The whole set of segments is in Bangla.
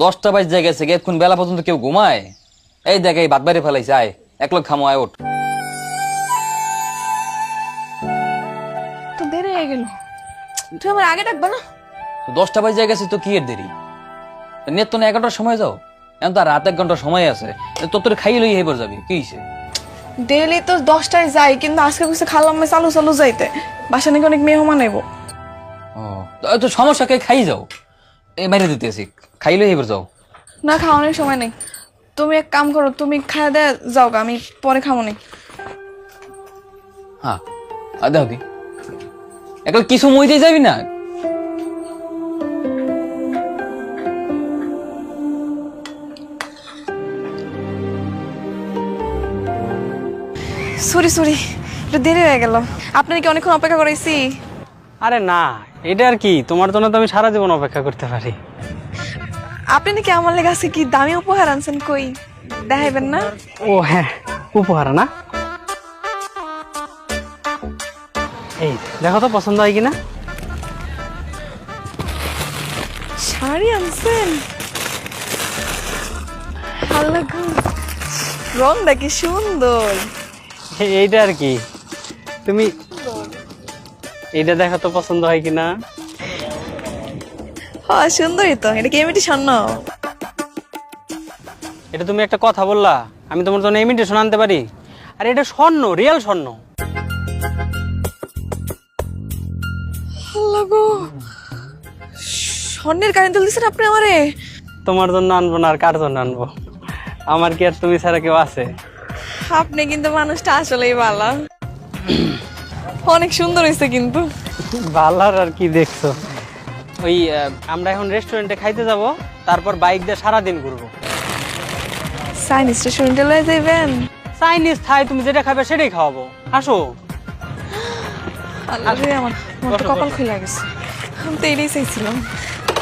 10টা বাজে গেছে, এখন বেলা পর্যন্ত কেউ ঘুমায়? এই দেখ, এই ভাত বাইরে ফেলাইছে, আয় এক লোক খামো, আয় ওঠ। তো দেরি হয়ে গেল, তুই আমার আগে ডাকবা না? 10টা বাজে গেছে তো কি এর দেরি? নেট তো না 11টার সময় যাও, এখন তো আর রাত 1 ঘন্টা সময় আছে, তোর খাইয়ে লই এবার যাবি, কি হইছে? ডেইলি তো 10টায় যাই, কিন্তু আজকে কিছু খালাম না, চালু চালু যাইতে বাসা নাকি অনেক মেহমান আইব। তো সমস্যা, কে খাই যাও, এই বাইরে দিতেছি, খাই লই এবার যাও। না, খাওয়ানোর সময় নেই। তুমি এক কাম করো, তুমি খাওয়া দেয়া যাও গা, আমি পরে খাবো নি। হ্যাঁ দেখো দি, এখন কিছু মইতে যাবি না? সরি সরি, একটু দেরি হয়ে গেল। আপনার কি অনেকক্ষণ অপেক্ষা করাইছি? আরে না, এটা আর কি, তোমার জন্য তো আমি সারা জীবন অপেক্ষা করতে পারি। আপনি নাকি আমার লেগে আছে কি দামি উপহার আনছেন, কই দেখাইবেন না? ও হ্যাঁ, উপহার না? এই দেখো তো পছন্দ হয় কিনা। শাড়ি আনছেন? ভালো গো, রং দেখি সুন্দর। এইটা আর কি, তুমি এইটা দেখো তো পছন্দ হয় কিনা। হ্যাঁ সুন্দরই তো, এটা কি এমনি স্বর্ণ? এটা তুমি একটা কথা বললা, আমি তোমার জন্য ইমিটেশন আনতে পারি? আর এটা স্বর্ণ, রিয়েল স্বর্ণ। ভালো গো, স্বর্ণের কারেন্ট দিচ্ছেন আপনি আমারে? তোমার জন্য আনবো না আর কার জন্য আনবো? আমার কি আর তুমি ছাড়া কেউ আছে? আপনি কিন্তু মানুষটা আসলেই ভালো, অনেক সুন্দর হয়েছে কিন্তু। ভালার আর কি দেখছো? ওই আমরা এখন রেস্টুরেন্টে খাইতে যাব, তারপর বাইক দিয়ে সারাদিন ঘুরবো। চাইনিজ রেস্টুরেন্টে লয়ে যাইবেন? চাইনিজ থাই, তুমি যেটা খাবে সেটাই খাওয়াবো, আসো। আল্লাহ রে, আমার তো কপাল খুলে গেছে, আমি তো এটাই চাইছিলাম,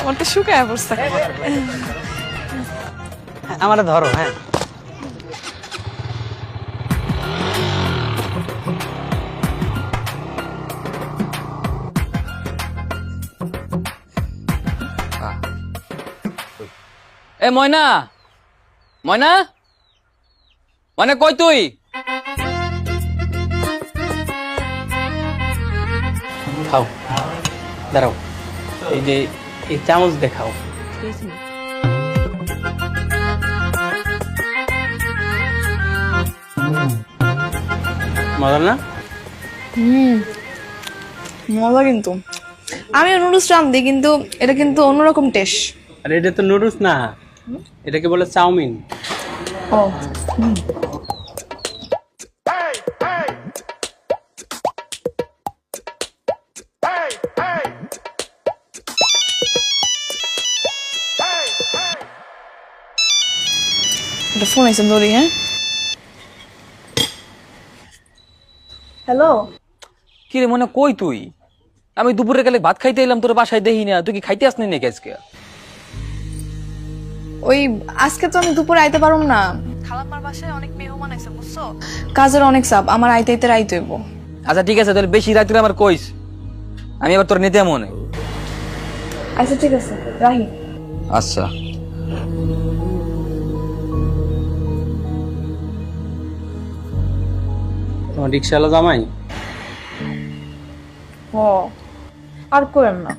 আমার তো শুকায় পড়ছে। আমার ধরো, হ্যাঁ। এ ময়না, ময়না, মানে কই তুই? খাও, দাঁড়াও, এই যে এই চামচ দেখাও। মজা না? মজা কিন্তু। আমি নুডলস রান্ধি, কিন্তু এটা কিন্তু অন্যরকম টেস্ট। আর এটা তো নুডলস না, এটাকে বলে চাউমিন। ও এটা ফোন আইসেন ধরি, হ্যাঁ। হ্যালো, কি রে মনে, কই তুই? আমি দুপুরে গেলে ভাত খাইতে এলাম, তোর বাসায় দেখি না, তুই কি খাইতে আসনি নাকি আজকে? ওই আজকে তো আমি দুপুরে আইতে পারুম না, খালাম্মার বাসায় অনেক মেহমান আইছে বুঝছো, কাজের অনেক চাপ, আমার আইতে আইতে রাইতে হইব। আচ্ছা ঠিক আছে, তাহলে বেশি রাত্রে আমার কইস, আমি এবার তোর নিতে মনে। আচ্ছা ঠিক আছে, রাহি। আচ্ছা। তোমার রিক্সাওয়ালা জামাই? ও আর করেন না,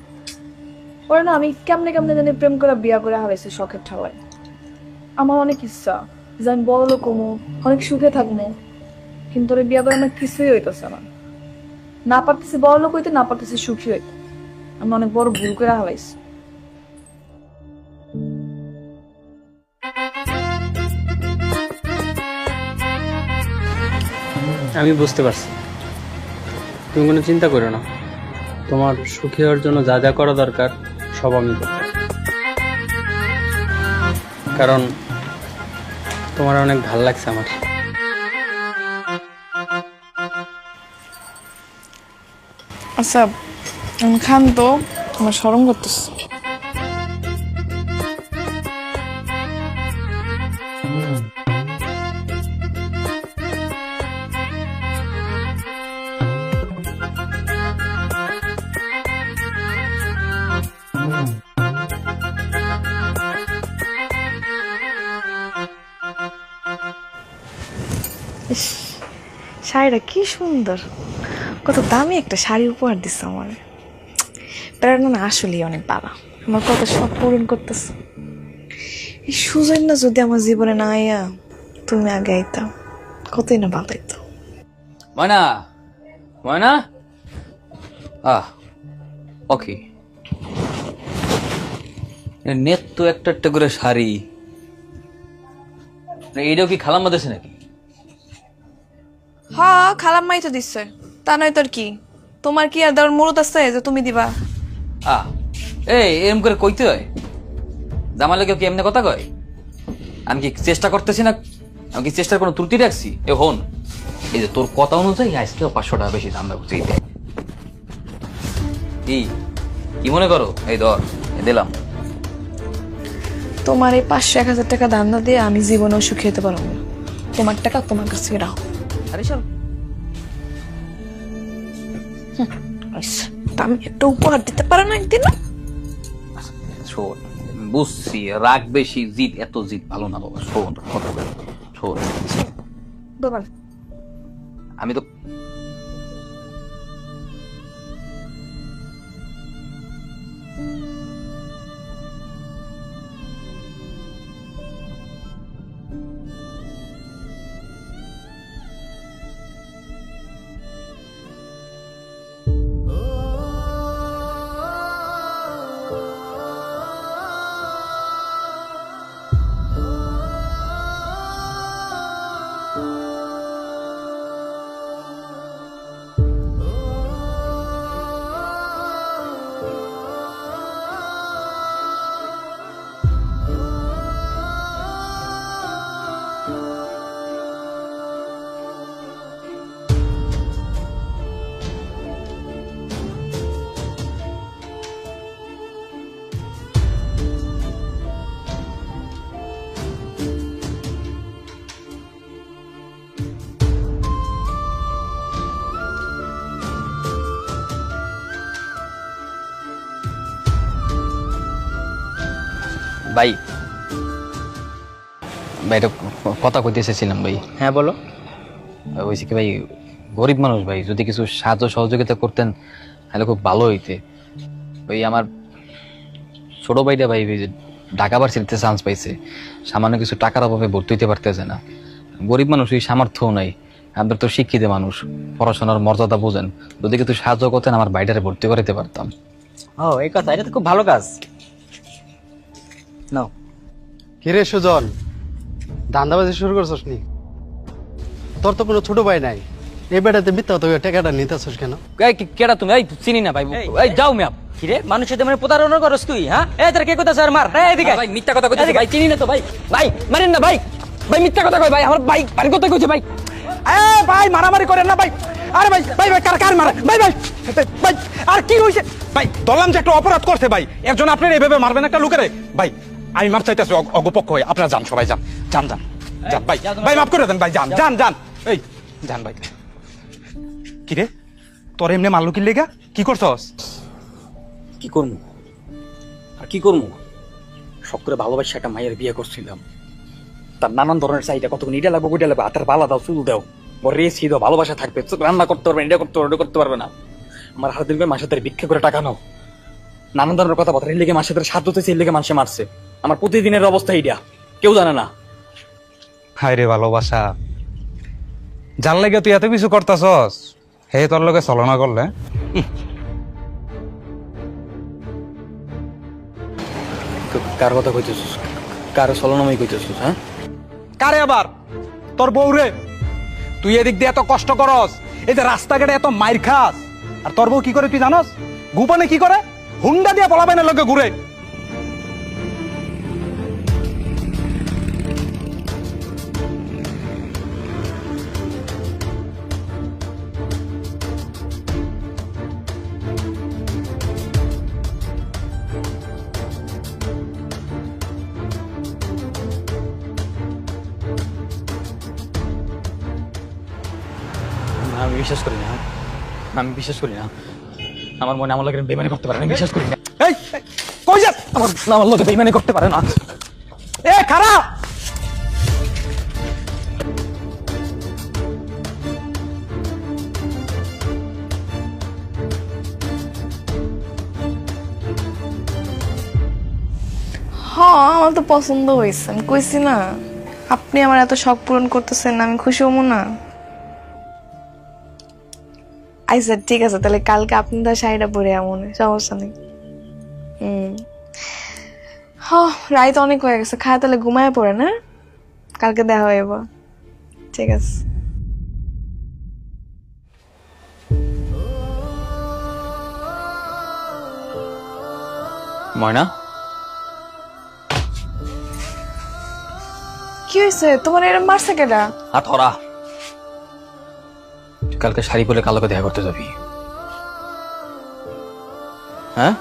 ওরে না আমি কেমনে কেমনে জানি প্রেম করে বিয়া করে হারাইছি শখের ঠালায়। আমার অনেক ইচ্ছা যে আমি বড় লোক হমু, অনেক সুখে থাকবো, কিন্তু ওরে বিয়া করে আমার কিছুই হইতেছে না। না পারতেছি বড় লোক হইতে, না পারতেছি সুখী হইতে। আমি অনেক বড় ভুল করে হারাইছি। আমি বুঝতে পারছি, তুমি কোনো চিন্তা করো না, তোমার সুখী হওয়ার জন্য যা যা করা দরকার সব আমি করব, কারণ তোমার অনেক ভাল লাগছে আমার। আচ্ছা খান তো, আমার শরম করতেছে। ইস, শাড়িটা কি সুন্দর, কত দামি একটা শাড়ি উপহার দিচ্ছে আমার। প্রেরণা না আসলেই অনেক বাবা, আমার কত সব পূরণ করতেছ। এই সুজন না যদি আমার জীবনে না আইয়া তুমি আগে আইতাম, কতই না ভালো হইতো। ময়না, ময়না, ওকে। নেট তো একটা একটা করে শাড়ি, এইটাও কি খালাম্মা দেশে নাকি? হ্যাঁ, খালাম্মাই তো দিচ্ছে, তা নয় তোর কি? তোমার কি আর দেওয়ার মুরত আছে যে তুমি দিবা? এরম করে কইতে হয়? জামালে কেউ কি এমনি কথা কয়? আমি কি চেষ্টা করতেছি না? আমি কি চেষ্টার কোনো ত্রুটি রাখছি? হন, এই যে তোর কথা অনুযায়ী আজকেও 500 টাকা বেশি দাম রাখছি। কি কি মনে করো? এই ধর, দিলাম। তোমার এই 500-1000 টাকা দাম না দিয়ে আমি জীবনেও সুখী হতে পারবো না। তোমার টাকা তোমার কাছ থেকে রাখো। আরে চল, আমি একটা উপহার দিতে পারো না একদিন? শোন, বুঝছি রাগ বেশি, জিদ এত জিদ ভালো না বাবা। শোন কথা বল, শোন। দোকান আমি তো ভাই, ভাই এটা কথা কইতে এসেছিলাম ভাই। হ্যাঁ বলো। বলছি কি ভাই, গরিব মানুষ ভাই, যদি কিছু সাহায্য সহযোগিতা করতেন তাহলে খুব ভালো হইতে। ওই আমার ছোট ভাইটা ভাই ঢাকা ভার্সিটিতে চান্স পাইছে, সামান্য কিছু টাকার অভাবে ভর্তি হইতে পারতেছে না। গরিব মানুষ, ওই সামর্থ্যও নাই। আমাদের তো শিক্ষিত মানুষ, পড়াশোনার মর্যাদা বোঝেন, যদি কিছু সাহায্য করতেন আমার বাইটারে ভর্তি করাইতে পারতাম। ও এই কথা, এটা তো খুব ভালো কাজ। নাও। কিরে সুজন, ধান্দাবাজি শুরু করছস নি? তোর তো কোনো ছোট ভাই নাই, এই বেটাতে মিথ্যা তো টাকাটা নিতেছস কেন? কেডা তুমি? এই চিনি না ভাই, এই যাও ম্যাপ। কিরে, মানুষের মানে প্রতারণা করস তুই? হ্যাঁ, এই তোর কে কথা স্যার মার এদিকে। ভাই মিথ্যা কথা কইছে ভাই, চিনি না তো ভাই। ভাই মারেন না ভাই, ভাই মিথ্যা কথা কই ভাই, আমার ভাই বাড়ি কথা কইছে ভাই। ভাই মারামারি করেন না ভাই। আরে ভাই ভাই ভাই কার মারে ভাই ভাই ভাই, আর কি হইছে ভাই? ধরলাম যে একটা অপরাধ করছে ভাই, একজন আপনার এইভাবে মারবেন একটা লোকেরে? ভাই আমি মাপ চাইতেছি অগপক্ষ হয়ে, আপনারা যান, সবাই যান যান যান যান ভাই, ভাই মাফ করে দেন ভাই, যান যান যান, এই যান ভাই। কিরে, তোর এমনি মারলো কি লেগা? কি করছস? কি করবো আর কি করবো? সব করে ভালোবাসা একটা মায়ের বিয়ে করছিলাম, তার নানান ধরনের চাহিদা, কতক্ষণ এটা লাগবে ওইটা লাগবে, হাতের বালা দাও, চুল দাও, ওর রেসি দাও, ভালোবাসা থাকবে, রান্না করতে পারবে, এটা করতে পারবে, করতে পারবে না। আমার হাত দিনকে মাসে তার ভিক্ষা করে টাকা নাও, নানান ধরনের কথাবার্তা, এর লেগে মাসে তার সাধ্য হতেছে, এর লেগে মানুষে মারছে। আমার প্রতিদিনের অবস্থা এইটা, কেউ জানে না। হায় রে ভালোবাসা, যার লেগে তুই এত কিছু করতেছস, হে তোর লগে ছলনা করলে? কার কথা কইতেছিস? কার ছলনাময় কইতেছিস? হ্যাঁ, কারে আবার? তোর বউরে। তুই এদিক দিয়ে এত কষ্ট করস, এই যে রাস্তাঘাটে এত মাইর খাস, আর তোর বউ কি করে তুই জানস? গোপনে কি করে? হুন্ডা দিয়া পলাবেনের লগে ঘুরে। আমি বিশ্বাস করি না, আমি বিশ্বাস করি না। আমার মনে আমার লোকের বেইমানি করতে পারে না, আমি বিশ্বাস করি না। এই কই যাস? আমার লোকে বেইমানি করতে পারে না। এ খারাপ। আমার তো পছন্দ হয়েছে, আমি কইছি না আপনি আমার এত শখ পূরণ করতেছেন, আমি খুশি হবো না? আচ্ছা ঠিক আছে, তাহলে কালকে আপনি তার শাড়িটা পরে এমন সমস্যা নেই। রাইত অনেক হয়ে গেছে, খায় তাহলে ঘুমায় পড়ে না, কালকে দেখা হইব। ঠিক আছে। ময়না, কি হয়েছে তোমার, এরম মারছে কেডা? হাত ধরা। তুই কালকে শাড়ি পরে কালোকে দেখা করতে যাবি। হ্যাঁ,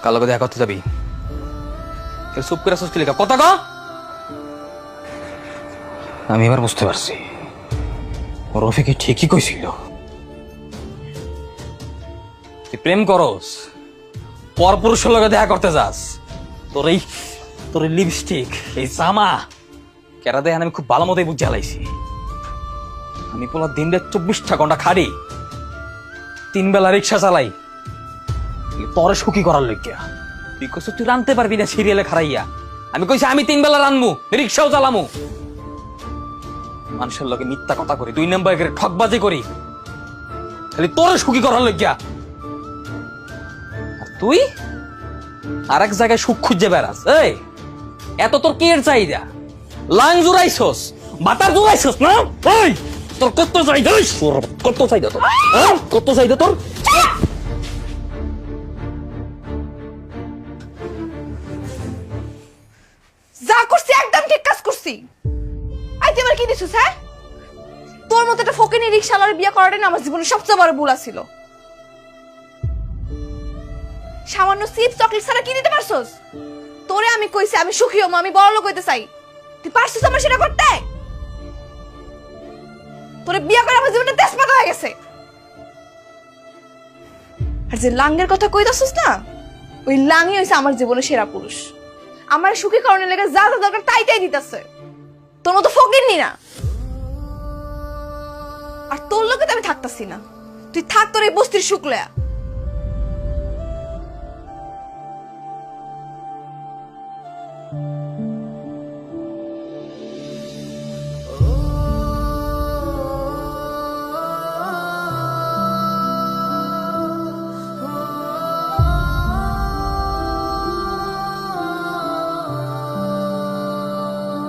কালোকে দেখা করতে যাবি। চুপ করে আসছিস লেখা কথা কা। আমি এবার বুঝতে পারছি রফিকে ঠিকই কইছিল। তুই প্রেম করস, পর পুরুষের লগে দেখা করতে যাস, তোর এই লিপস্টিক, এই জামা কেরা দেয় আমি খুব ভালো মতোই বুঝে হালাইছি। আমি পোলা দিন রাত 24টা ঘন্টা খাড়ি, 3 বেলা রিক্সা চালাই তোরে সুখী করার লইগা। তুই কইছ তুই রানতে পারবি না সিরিয়ালে খারাইয়া, আমি কইছি আমি 3 বেলা রানমু, রিক্সাও চালামু। মানুষের লগে মিথ্যা কথা করি, 2 নাম্বার করে ঠকবাজি করি, খালি তোরে সুখী করার লইগা। আর তুই আরেক জায়গায় সুখ খুঁজে বেড়াস। এই এত তোর কি এর চাহিদা? লাং জুড়াইছস, বাতার জুড়াইছস না? এই তোর কত চাহিদা? কত চাহিদা তোর? কত চাহিদা তোর? যা করছি একদম ঠিক কাজ করছি। আই তুই আমার কি দিছিস? হ্যাঁ, তোর মতো একটা ফকিনি রিকশাওয়ালার বিয়ে করাটাই না আমার জীবনের সবচেয়ে বড় ভুল ছিল। সামান্য চিপস চকলেট ছাড়া কি দিতে পারছস? তোরে আমি কইছি আমি সুখী হম, আমি বড় লোক হইতে চাই, তুই পারছিস আমার সেটা করতে? তোরে বিয়ে করে আমার জীবনটা তেজপাতা হয়ে গেছে। আর যে লাঙ্গের কথা কইতাছিস না, ওই লাঙ্গই হইছে আমার জীবনের সেরা পুরুষ। আমার সুখী কারণে লেগে যা যা দরকার তাই তাই দিতেছে, তোর মতো ফকিরনি না। আর তোর লোকে তো আমি থাকতাছি না, তুই থাক তোর এই বস্তির সুখ লয়া।